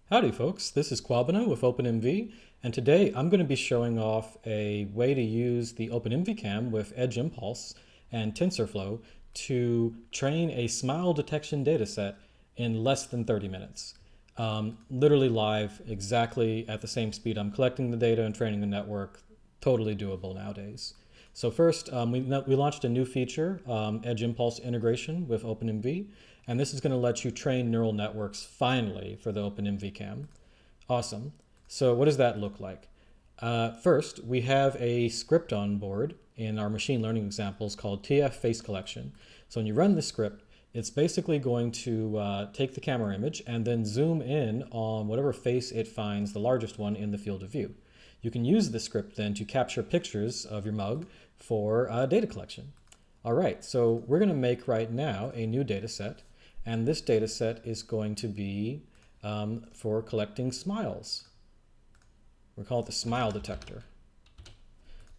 Howdy folks, this is Kwabena with OpenMV, and today I'm going to be showing off a way to use the OpenMV Cam with Edge Impulse and TensorFlow to train a smile detection dataset in less than 30 minutes. Literally live, exactly at the same speed I'm collecting the data and training the network. Totally doable nowadays. So first, we launched a new feature, Edge Impulse integration with OpenMV, and this is going to let you train neural networks finally for the OpenMV Cam. Awesome. So what does that look like? First, we have a script on board in our machine learning examples called TF face collection. So when you run the script, it's basically going to take the camera image and then zoom in on whatever face it finds, the largest one in the field of view. You can use the script then to capture pictures of your mug for data collection. All right, so we're going to make right now a new data set, and this data set is going to be for collecting smiles. We'll call it the smile detector.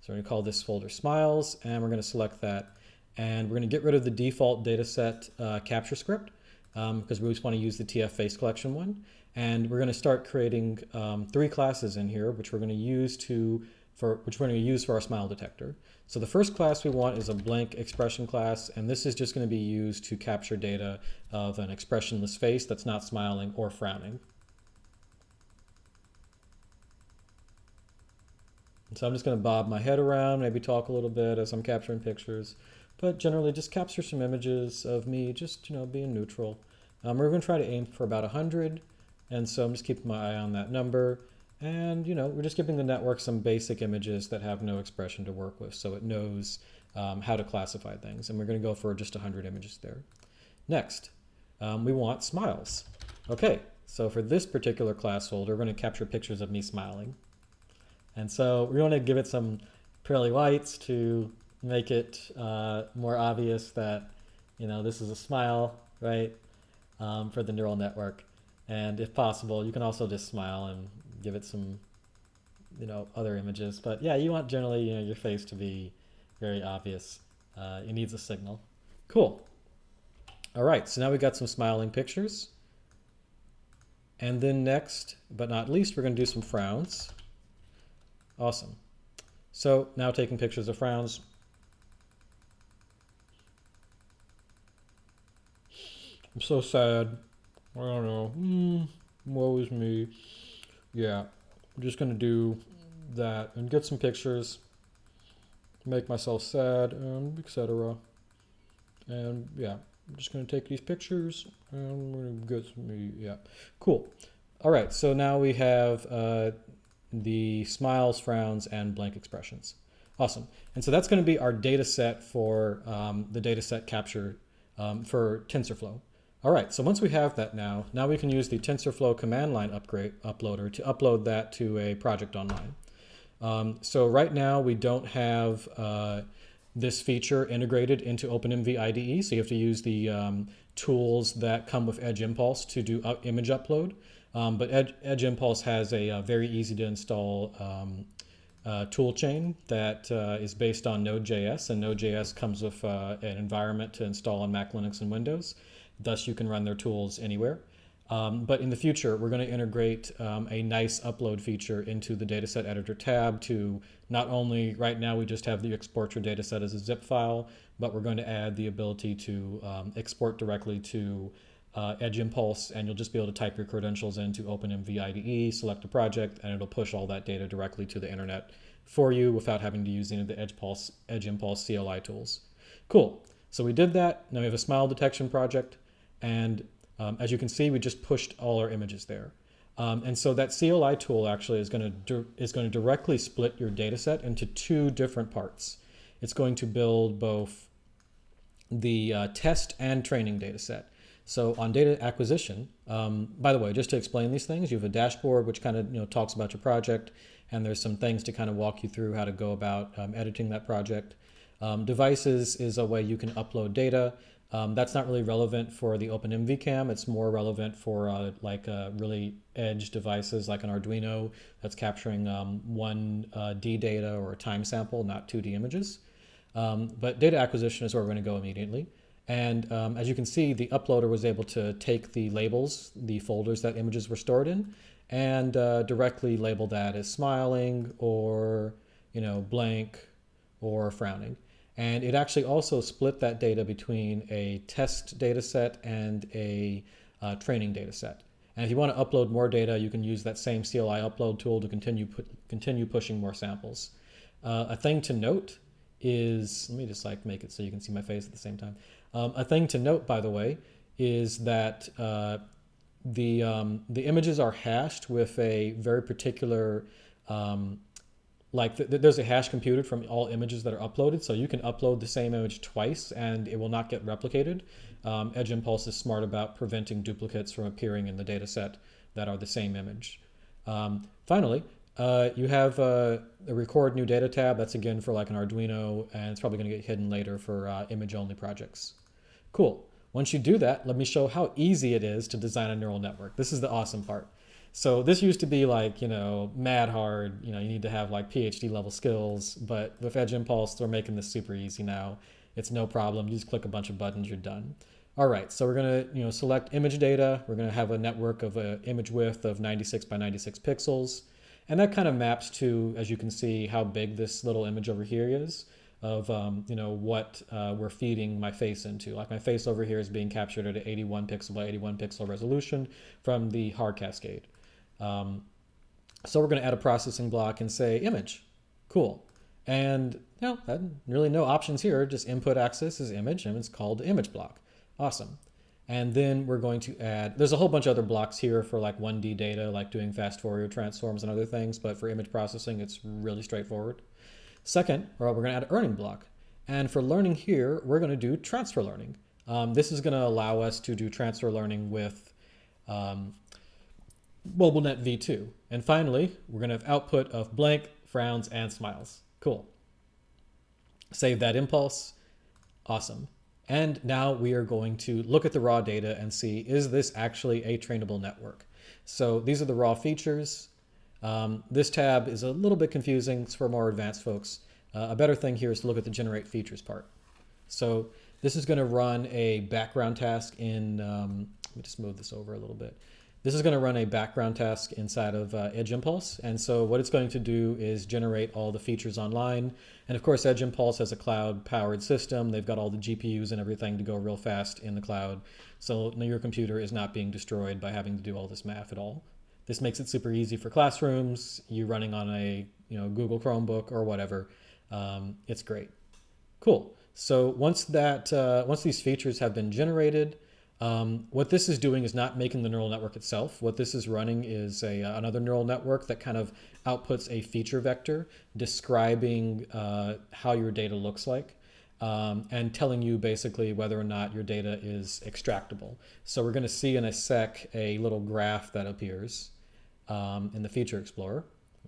So we're going to call this folder smiles, and we're going to select that. And we're going to get rid of the default dataset capture script because we just want to use the TF face collection one. And we're going to start creating three classes in here, which we're going to use for our smile detector. So the first class we want is a blank expression class, and this is just going to be used to capture data of an expressionless face that's not smiling or frowning. So I'm just going to bob my head around, maybe talk a little bit as I'm capturing pictures, but generally just capture some images of me just, being neutral. We're going to try to aim for about 100, and so I'm just keeping my eye on that number. And, we're just giving the network some basic images that have no expression to work with, so it knows how to classify things. And we're going to go for just 100 images there. Next, we want smiles. Okay, so for this particular class folder, we're going to capture pictures of me smiling. And so we want to give it some pearly whites to make it more obvious that, this is a smile, right, for the neural network. And if possible, you can also just smile and give it some, other images. But yeah, you want generally, your face to be very obvious. It needs a signal. Cool. All right, so now we got some smiling pictures. And then next, but not least, we're going to do some frowns. Awesome. So now taking pictures of frowns. I'm so sad. I don't know. Woe is me. Yeah, I'm just going to do that and get some pictures, make myself sad, and etc. And yeah, I'm just going to take these pictures and I'm going to get some, yeah. Cool. All right, so now we have the smiles, frowns, and blank expressions. Awesome. And so that's going to be our data set for the data set capture for TensorFlow. All right, so once we have that now we can use the TensorFlow command line uploader to upload that to a project online. So right now we don't have this feature integrated into OpenMV IDE, so you have to use the tools that come with Edge Impulse to do image upload. But Edge Impulse has a very easy to install tool chain that is based on Node.js, and Node.js comes with an environment to install on Mac, Linux, and Windows. Thus, you can run their tools anywhere. But in the future, we're going to integrate a nice upload feature into the dataset editor tab to not only, right now we just have the export your dataset as a zip file, but we're going to add the ability to export directly to Edge Impulse, and you'll just be able to type your credentials into OpenMV IDE, select a project, and it'll push all that data directly to the internet for you without having to use any of the Edge Impulse CLI tools. Cool. So we did that. Now we have a smile detection project, and as you can see, we just pushed all our images there. And so that CLI tool actually is going to directly split your data set into two different parts. It's going to build both the test and training data set. So on data acquisition, by the way, just to explain these things, you have a dashboard which kind of talks about your project, and there's some things to kind of walk you through how to go about editing that project. Devices is a way you can upload data. That's not really relevant for the OpenMV Cam. It's more relevant for really edge devices like an Arduino that's capturing 1D data or a time sample, not 2D images. But data acquisition is where we're going to go immediately. And as you can see, the uploader was able to take the labels, the folders that images were stored in, and directly label that as smiling or, blank or frowning. And it actually also split that data between a test data set and a training data set. And if you want to upload more data, you can use that same CLI upload tool to continue pushing more samples. A thing to note is, let me just make it so you can see my face at the same time. A thing to note, by the way, is that the images are hashed with a very particular, there's a hash computed from all images that are uploaded, so you can upload the same image twice and it will not get replicated. Edge Impulse is smart about preventing duplicates from appearing in the data set that are the same image. Finally, you have a record new data tab. That's again for like an Arduino, and it's probably going to get hidden later for image-only projects. Cool. Once you do that, let me show how easy it is to design a neural network. This is the awesome part. So this used to be like, mad hard. You need to have like PhD level skills, but with Edge Impulse, they're making this super easy now. It's no problem. You just click a bunch of buttons, you're done. All right, so we're gonna select image data. We're gonna have a network of an image width of 96 by 96 pixels. And that kind of maps to, as you can see, how big this little image over here is of what we're feeding my face into. Like my face over here is being captured at an 81 pixel by 81 pixel resolution from the hard cascade. So we're going to add a processing block and say image. Cool. And really no options here. Just input axis is image, and it's called the image block. Awesome. And then we're going to add, there's a whole bunch of other blocks here for like 1D data, like doing fast Fourier transforms and other things, but for image processing, it's really straightforward. Second, we're going to add an earning block. And for learning here, we're going to do transfer learning. This is going to allow us to do transfer learning with MobileNet v2. And finally, we're going to have output of blank, frowns, and smiles. Cool. Save that impulse. Awesome. And now we are going to look at the raw data and see, is this actually a trainable network? So these are the raw features. This tab is a little bit confusing. It's for more advanced folks. A better thing here is to look at the generate features part. So this is going to run a background task in, let me just move this over a little bit. This is going to run a background task inside of Edge Impulse. And so what it's going to do is generate all the features online. And of course, Edge Impulse has a cloud-powered system. They've got all the GPUs and everything to go real fast in the cloud. So your computer is not being destroyed by having to do all this math at all. This makes it super easy for classrooms, you running on a Google Chromebook or whatever. It's great. Cool. So once these features have been generated, what this is doing is not making the neural network itself. What this is running is another neural network that kind of outputs a feature vector describing how your data looks like and telling you basically whether or not your data is extractable. So we're going to see in a sec a little graph that appears in the Feature Explorer.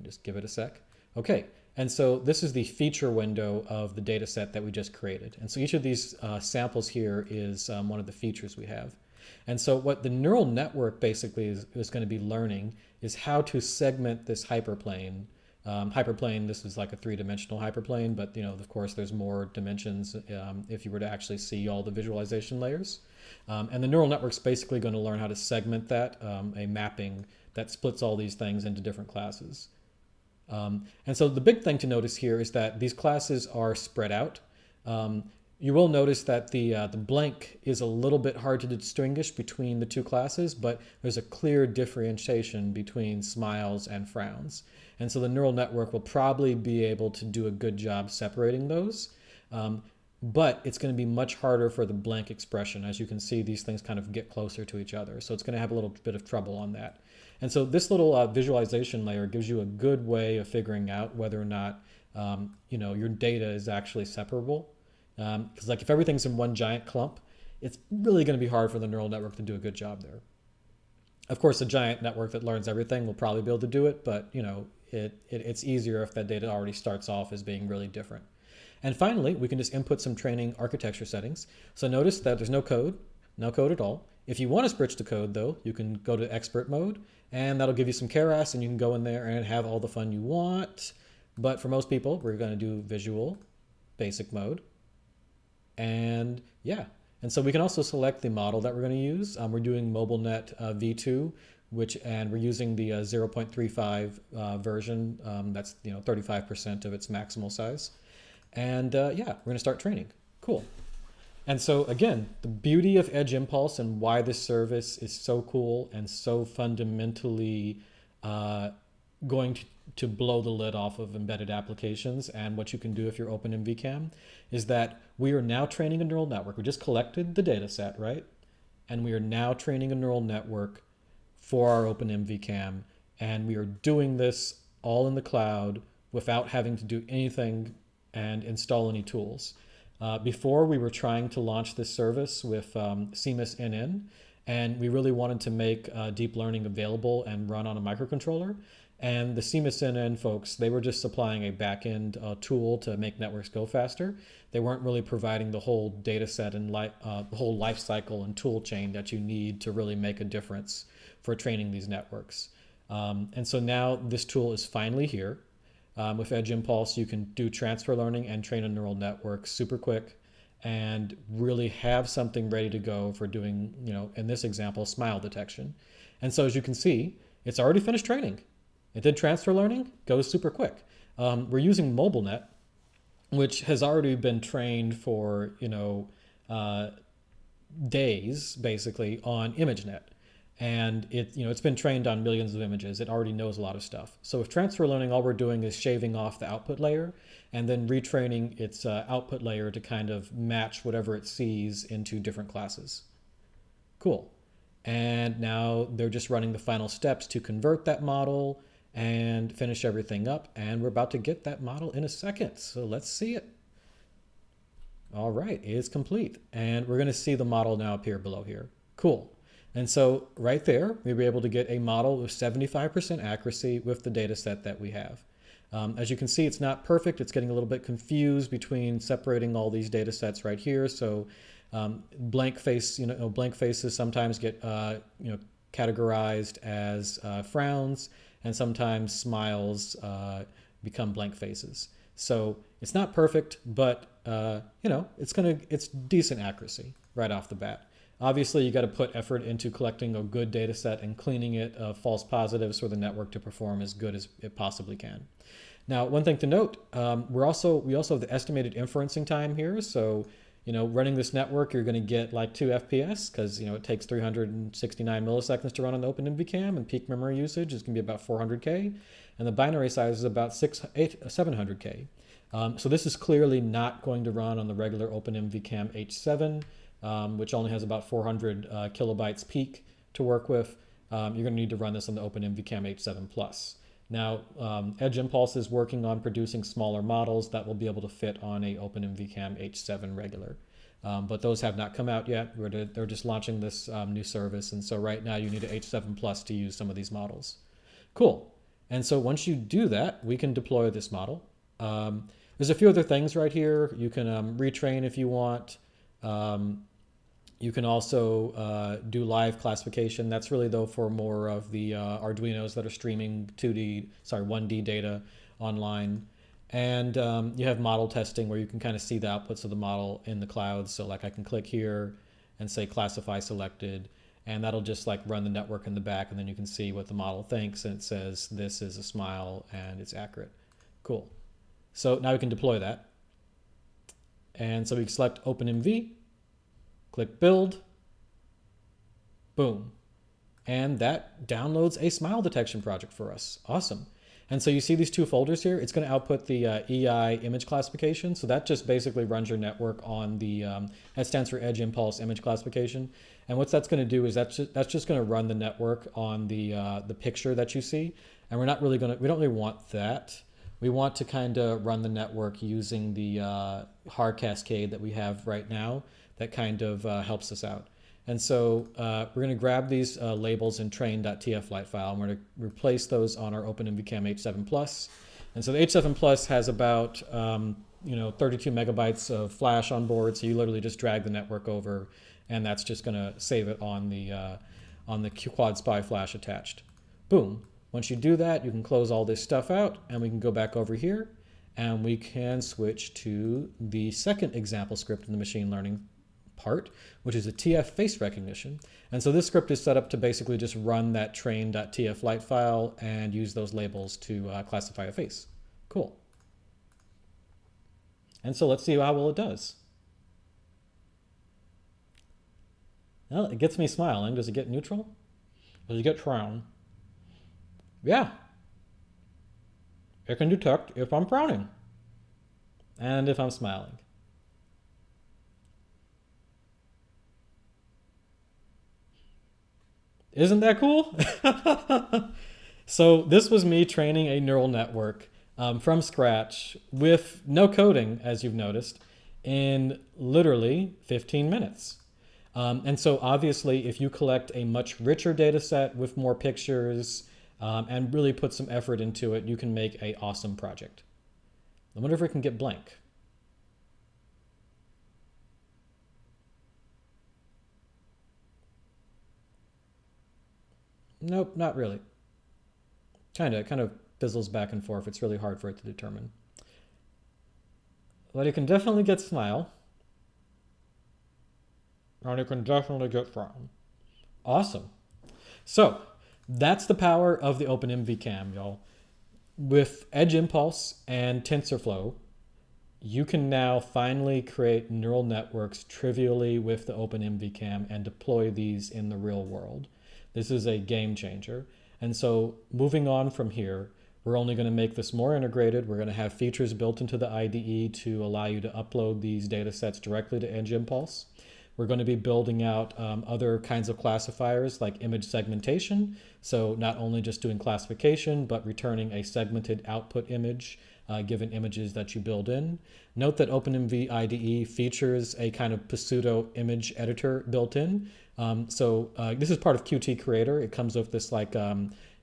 Just give it a sec. Okay. And so this is the feature window of the data set that we just created. And so each of these samples here is one of the features we have. And so what the neural network basically is going to be learning is how to segment this hyperplane. Hyperplane, this is like a three-dimensional hyperplane, but of course there's more dimensions if you were to actually see all the visualization layers. And the neural network's basically going to learn how to segment that, a mapping that splits all these things into different classes. And so the big thing to notice here is that these classes are spread out. You will notice that the blank is a little bit hard to distinguish between the two classes, but there's a clear differentiation between smiles and frowns. And so the neural network will probably be able to do a good job separating those. But it's going to be much harder for the blank expression. As you can see, these things kind of get closer to each other. So it's going to have a little bit of trouble on that. And so this little visualization layer gives you a good way of figuring out whether or not your data is actually separable. Because like if everything's in one giant clump, it's really going to be hard for the neural network to do a good job there. Of course, a giant network that learns everything will probably be able to do it, but it's easier if that data already starts off as being really different. And finally, we can just input some training architecture settings. So notice that there's no code at all. If you want to switch to code though, you can go to expert mode, and that'll give you some keras, and you can go in there and have all the fun you want. But for most people, we're going to do visual basic mode. And yeah, And so we can also select the model that we're going to use. We're doing MobileNet v2, and we're using the 0.35 version. That's 35% of its maximal size. And yeah, we're going to start training. Cool. And so again, the beauty of Edge Impulse and why this service is so cool and so fundamentally going to blow the lid off of embedded applications and what you can do if you're OpenMV Cam is that we are now training a neural network. We just collected the data set, right? And we are now training a neural network for our OpenMV Cam. And we are doing this all in the cloud without having to do anything and install any tools. Before, we were trying to launch this service with CMIS NN, and we really wanted to make deep learning available and run on a microcontroller. And the CMIS NN folks, they were just supplying a back-end tool to make networks go faster. They weren't really providing the whole data set and the whole life cycle and tool chain that you need to really make a difference for training these networks. And so now this tool is finally here. With Edge Impulse, you can do transfer learning and train a neural network super quick and really have something ready to go for doing, in this example, smile detection. And so as you can see, it's already finished training. It did transfer learning, goes super quick. We're using MobileNet, which has already been trained for, days, basically, on ImageNet. And it's been trained on millions of images. It already knows a lot of stuff. So with transfer learning, all we're doing is shaving off the output layer and then retraining its output layer to kind of match whatever it sees into different classes. Cool. And now they're just running the final steps to convert that model and finish everything up. And we're about to get that model in a second. So let's see it. All right, it is complete. And we're going to see the model now appear below here. Cool. And so right there, we were able to get a model with 75% accuracy with the data set that we have. As you can see, it's not perfect. It's getting a little bit confused between separating all these data sets right here. So blank faces sometimes get categorized as frowns, and sometimes smiles become blank faces. So it's not perfect, but it's decent accuracy right off the bat. Obviously, you got to put effort into collecting a good data set and cleaning it of false positives for the network to perform as good as it possibly can. Now, one thing to note, we also have the estimated inferencing time here. So, running this network, you're going to get like 2 FPS because, it takes 369 milliseconds to run on the OpenMV Cam, and peak memory usage is going to be about 400K. And the binary size is about 700K. So this is clearly not going to run on the regular OpenMV Cam H7. Which only has about 400 kilobytes peak to work with. You're going to need to run this on the OpenMV Cam H7 Plus. Now, Edge Impulse is working on producing smaller models that will be able to fit on a OpenMV Cam H7 regular. But those have not come out yet. They're just launching this new service. And so right now you need an H7 Plus to use some of these models. Cool. And so once you do that, we can deploy this model. There's a few other things right here. You can retrain if you want. You can also do live classification. That's really, though, for more of the Arduinos that are streaming 1D data online. And you have model testing where you can kind of see the outputs of the model in the cloud. So like I can click here and say classify selected, and that'll just like run the network in the back, and then you can see what the model thinks, and it says this is a smile and it's accurate. Cool. So now we can deploy that. And so we can select OpenMV. Click build, boom. And that downloads a smile detection project for us. Awesome. And so you see these two folders here. It's going to output the EI image classification. So that just basically runs your network on the, that stands for Edge Impulse image classification. And what that's going to do is that's just going to run the network on the picture that you see. And we don't really want that. We want to kind of run the network using the hard cascade that we have right now. That kind of helps us out. And so we're going to grab these labels in train.tflight file, and we're going to replace those on our OpenMV Cam H7 Plus. And so the H7 Plus has about 32 megabytes of flash on board, so you literally just drag the network over, and that's just going to save it on the Quad Spy flash attached. Boom. Once you do that, you can close all this stuff out, and we can go back over here, and we can switch to the second example script in the machine learning part, which is a TF face recognition. And so this script is set up to basically just run that train.tf light file and use those labels to classify a face. Cool. And so let's see how well it does. Well, it gets me smiling. Does it get neutral? Does it get frown? Yeah. It can detect if I'm frowning and if I'm smiling. Isn't that cool? So this was me training a neural network from scratch with no coding, as you've noticed, in literally 15 minutes. And so obviously, if you collect a much richer data set with more pictures and really put some effort into it, you can make an awesome project. I wonder if it can get blank. Nope, not really. Kind of fizzles back and forth. It's really hard for it to determine. But it can definitely get smile. And it can definitely get frown. Awesome. So that's the power of the OpenMV Cam, y'all. With Edge Impulse and TensorFlow, you can now finally create neural networks trivially with the OpenMV Cam and deploy these in the real world. This is a game changer. And so moving on from here, we're only going to make this more integrated. We're going to have features built into the IDE to allow you to upload these data sets directly to Edge Impulse. We're going to be building out other kinds of classifiers like image segmentation. So not only just doing classification, but returning a segmented output image given images that you build in. Note that OpenMV IDE features a kind of pseudo image editor built in. This is part of Qt Creator. It comes with this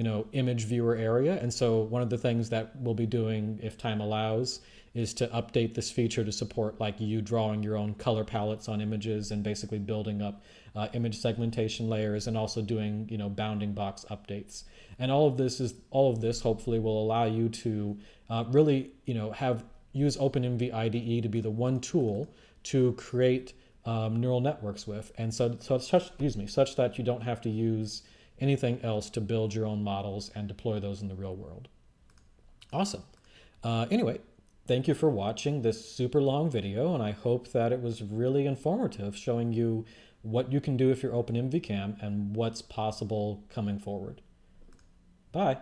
image viewer area. And so one of the things that we'll be doing, if time allows, is to update this feature to support like you drawing your own color palettes on images and basically building up image segmentation layers and also doing bounding box updates. And all of this hopefully will allow you to really use OpenMV IDE to be the one tool to create neural networks with, and such that you don't have to use anything else to build your own models and deploy those in the real world. Awesome. Anyway, thank you for watching this super long video, and I hope that it was really informative, showing you what you can do with your OpenMV Cam and what's possible coming forward. Bye.